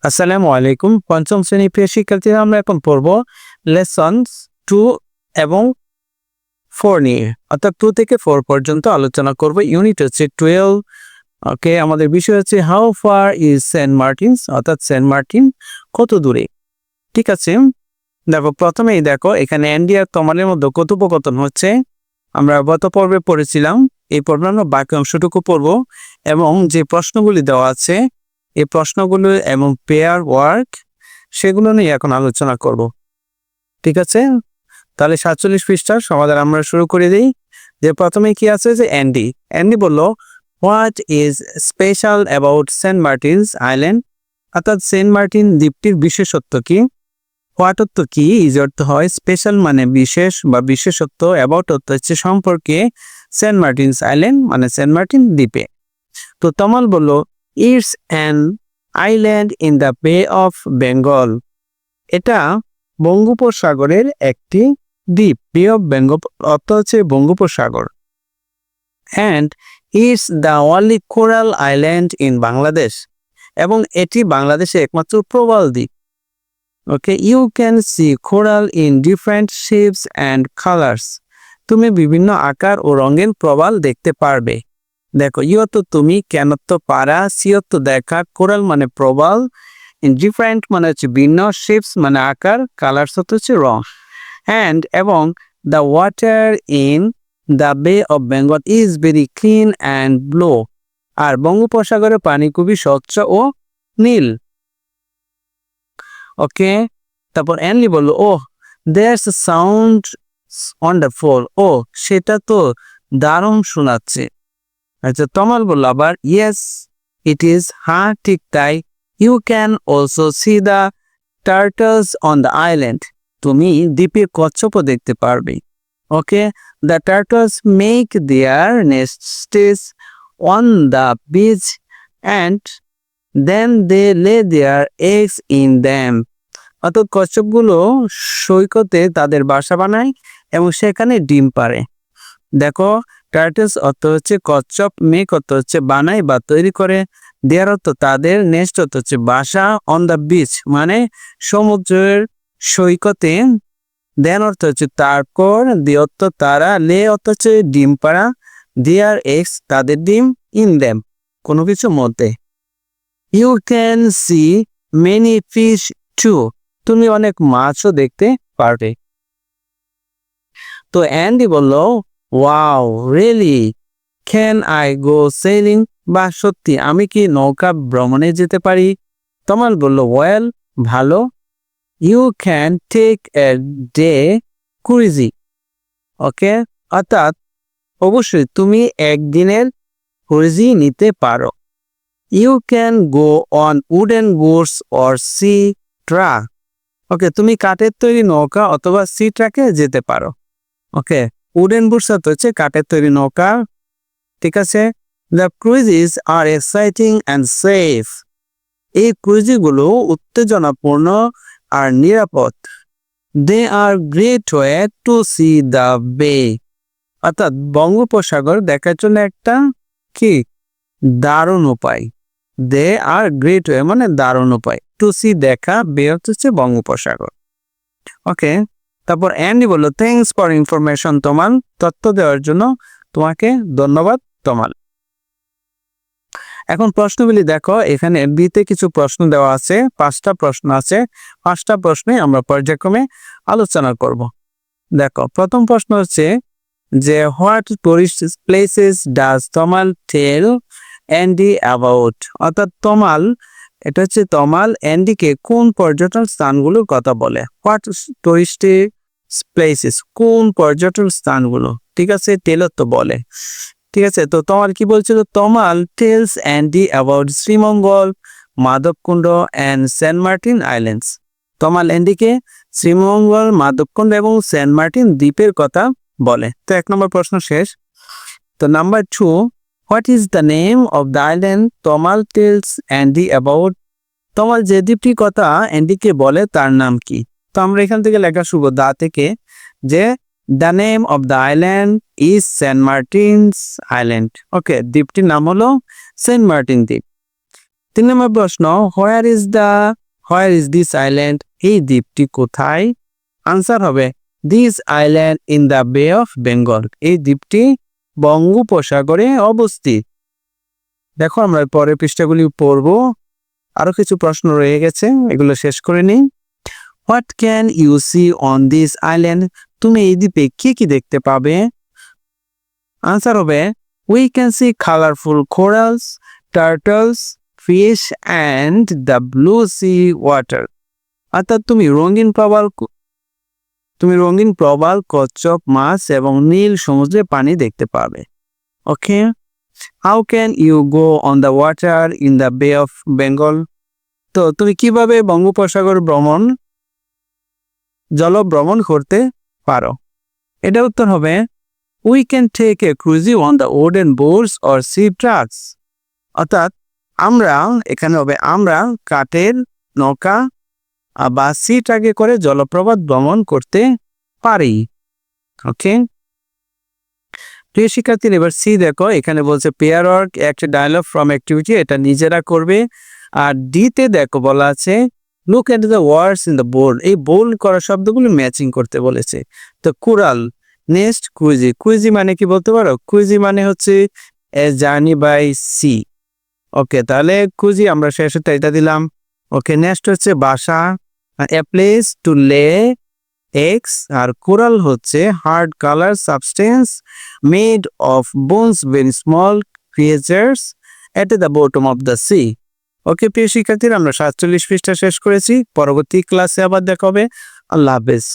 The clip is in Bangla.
আসসালামু আলাইকুম। পঞ্চম শ্রেণীর প্রিয় শিক্ষার্থীরা, আমরা এখন পড়ব লেসন 2 এবং 4 নিয়ে, অর্থাৎ 2 থেকে 4 পর্যন্ত আলোচনা করব। ইউনিট হচ্ছে 12। ওকে, আমাদের বিষয় হচ্ছে how far is Saint Martin's, অর্থাৎ সেন্ট মার্টিন কত দূরে। ঠিক আছে, দেখো প্রথমেই দেখো এখানে অ্যান্ডি আর তমালের মধ্যে কথোপকথন হচ্ছে। আমরা গত পর্বে পড়েছিলাম, এই পর্বে আমরা বাকি অংশটুকু পড়ব এবং যে প্রশ্নগুলি দেওয়া আছে এই প্রশ্নগুলো এবং পেয়ার ওয়ার্ক সেগুলো নিয়ে এখন আলোচনা করব। ঠিক আছে, তাহলে 47 পৃষ্ঠার সমাধান আমরা শুরু করে দিই। যে প্রথমে কি আছে, যে অ্যান্ডি বলল, what is special about Saint Martin's island, অর্থাৎ সেন্ট মার্টিন দ্বীপটির বিশেষত্ব কি। হোয়াট অর্থ কি, ইজ অর্থ হয় স্পেশাল মানে বিশেষ বা বিশেষত্ব, অ্যাবাউট অর্থ হচ্ছে সম্পর্কে, সেন্ট মার্টিনস আইল্যান্ড মানে সেন্ট মার্টিন দ্বীপে। তো তমাল বলল, it's an island in the bay of Bengal, এটা বঙ্গোপসাগরের একটি দ্বীপ। বে অফ বেঙ্গল অর্থ হচ্ছে বঙ্গোপসাগর। And it's the only coral island in Bangladesh, এবং এটি বাংলাদেশে একমাত্র প্রবাল দ্বীপ। Okay, you can see coral in different shapes and colours, তুমি বিভিন্ন আকার ও রঙের প্রবাল দেখতে পারবে। দেখো, ইয়ত তুমি, কেন তো পারা, সিয়ত দেখা, কোরাল মানে প্রবাল, ডিফারেন্ট মানে হচ্ছে ভিন্ন, শেপস মানে আকার, কালার্স হচ্ছে রং। অ্যান্ড এবং the water in the bay of Bengal is very clean and blue, আর বঙ্গোপসাগরের পানি খুবই স্বচ্ছ ও নীল। ওকে, তারপর অ্যানলি বললো, ও দেয়ার্স সাউন্ড ওয়ান্ডারফুল, ও সেটা তো দারুণ শোনাচ্ছে। আচ্ছা, তমাল বলল আবার, ইয়েস ইট ইজ, হ্যাঁ ঠিক তাই। You can also see the turtles on the island, তুমি দ্বীপে কচ্ছপও দেখতে পারবে। Okay, the turtles make their nests on the beach and then they lay their eggs in them, অর্থাৎ কচ্ছপগুলো সৈকতে তাদের বাসা বানায় এবং সেখানে ডিম পাড়ে। দেখো, টার্টলস অর্থ হচ্ছে কচ্ছপ, মেক অর্থ হচ্ছে বানায় বা তৈরি করে, দেয়ার অর্থ তাদের, নেস্ট অর্থ হচ্ছে বাসা, অন দ্য বিচ মানে সমুদ্রের সৈকতে, দেন অর্থ হচ্ছে তারপর, দি অর্থ তারা, লে অর্থ হচ্ছে ডিম পাড়া, দেয়ার এক্স তাদের ডিম, ইন দ্যাম কোনো কিছু মধ্যে। You can see many fish too, তুমি অনেক মাছও দেখতে পারবে। তো অ্যান্ডি বলল, wow really, can I go sailing, বা সত্যি আমি কি নৌকা ভ্রমণে যেতে পারি। তমাল বলল, ওয়েল ভালো। You can take a day cruise, okay, অর্থাৎ অবশ্যই তুমি একদিনের ক্রুইজি নিতে পারো। You can go on wooden boats or sea truck, okay, তুমি কাঠের তৈরি নৌকা অথবা সি ট্রাকে যেতে পারো। ওকে, উডেন বুটস হচ্ছে কাঠের তৈরি নৌকা। ঠিক আছে, the cruises are exciting and safe, এই ক্রুইজগুলো উত্তেজনাপূর্ণ আর নিরাপদ। They are great way to see the bay, অর্থাৎ বঙ্গোপসাগর দেখার জন্য একটা কি দারুণ উপায়। দে আর গ্রেট ওয়ে মানে দারুণ উপায়, টু সি দেখা, বে হচ্ছে বঙ্গোপসাগর। ওকে, তারপর অ্যান্ডি বলল, থ্যাংকস ফর ইনফরমেশন তমাল, তথ্য দেওয়ার জন্য তোমাকে ধন্যবাদ তমাল। এখন প্রশ্নগুলি দেখো, এখানে বিতে কিছু প্রশ্ন দেওয়া আছে, 5টা প্রশ্ন আছে। 5টা প্রশ্নে আমরা পর্যায়ক্রমে আলোচনা করব। দেখো, প্রথম প্রশ্ন হচ্ছে যে what tourist places does Tamal tell Andy about, অর্থাৎ তমাল, এটা হচ্ছে তমাল অ্যান্ডিকে কোন পর্যটন স্থানগুলোর কথা বলে। হোয়াট টুরিস্ট প্লেসেস, কোন পর্যটন স্থানগুলো। ঠিক আছে, টেলর তো বলে। ঠিক আছে, তো তমাল কি বলছিল, Tamal tells Andy about Sreemangal, Madhabkunda and Saint Martin islands, Tamal অ্যান্ডিকে শ্রীমঙ্গল, মাধবকুণ্ড এবং সেন্ট মার্টিন দ্বীপের কথা বলে। তো 1 নম্বর প্রশ্ন শেষ। তো number 2, what is the name of the island Tamal tells Andy about, Tamal যে দ্বীপটির কথা অ্যান্ডিকে বলে তার নাম কি। তো আমরা এখান থেকে লেখা শুরু দা থেকে, যে the name of the island is Saint Martin's island. Okay, দ্বীপটির নাম হলো সেন্ট মার্টিন দ্বীপ। 3 নম্বর প্রশ্ন, হোয়ার ইজ দিস আইল্যান্ড? এই দ্বীপটি কোথায়? আনসার হবে this island in the bay of Bengal. এই দ্বীপটি বঙ্গোপসাগরে অবস্থিত। দেখো আমরা পরের পৃষ্ঠাগুলি পড়ব, আরো কিছু প্রশ্ন রয়ে গেছে, এগুলো শেষ করে নিই। What can you see on this island? তুমি এই দ্বীপে কি কি দেখতে পাবে? আনসার হবে we can see colourful corals, turtles, fish and the blue sea water. অর্থাৎ তুমি রঙিন প্রবাল, কচ্ছপ মাছ এবং নীল সমুদ্রের পানি দেখতে পাবে। Okay, how can you go on the water in the bay of Bengal? তো তুমি কিভাবে বঙ্গোপসাগর জল ভ্রমণ করতে পারো? এটা উত্তর হবে we can take a cruise on the wooden boats or sea trucks. অর্থাৎ এখানে হবে আমরা কাঠের নৌকা বা সি ট্রাকে করে জলপ্রপাত ভ্রমণ করতে পারি। ওকে, প্রিয় শিক্ষার্থীরা এবার সি দেখো, এখানে বলছে পেয়ার ওয়ার্ক একটা ডায়লগ ফ্রম অ্যাক্টিভিটি, এটা নিজেরা করবে। আর ডিতে দেখো বলা আছে look at the words in the board, এই বোল্ড করা শব্দগুলো ম্যাচিং করতে বলেছে। তো কুরাল, নেক্সট কুইজি মানে কি বলতে পারো? কুইজি মানে হচ্ছে এ জার্নি বাই সি। ওকে, তাহলে কুইজি আমরা শেষে এটা দিলাম। ওকে, নেক্সট হচ্ছে বাসা, a place to lay eggs. আর কোরাল হচ্ছে hard colour substance made of bones, very small creatures at the bottom of the sea. Okay প্রিয় শিক্ষার্থীরা, আমরা 47 পৃষ্ঠা শেষ করেছি। পরবর্তী ক্লাসে আবার দেখা হবে। আল্লাহ হাফেজ।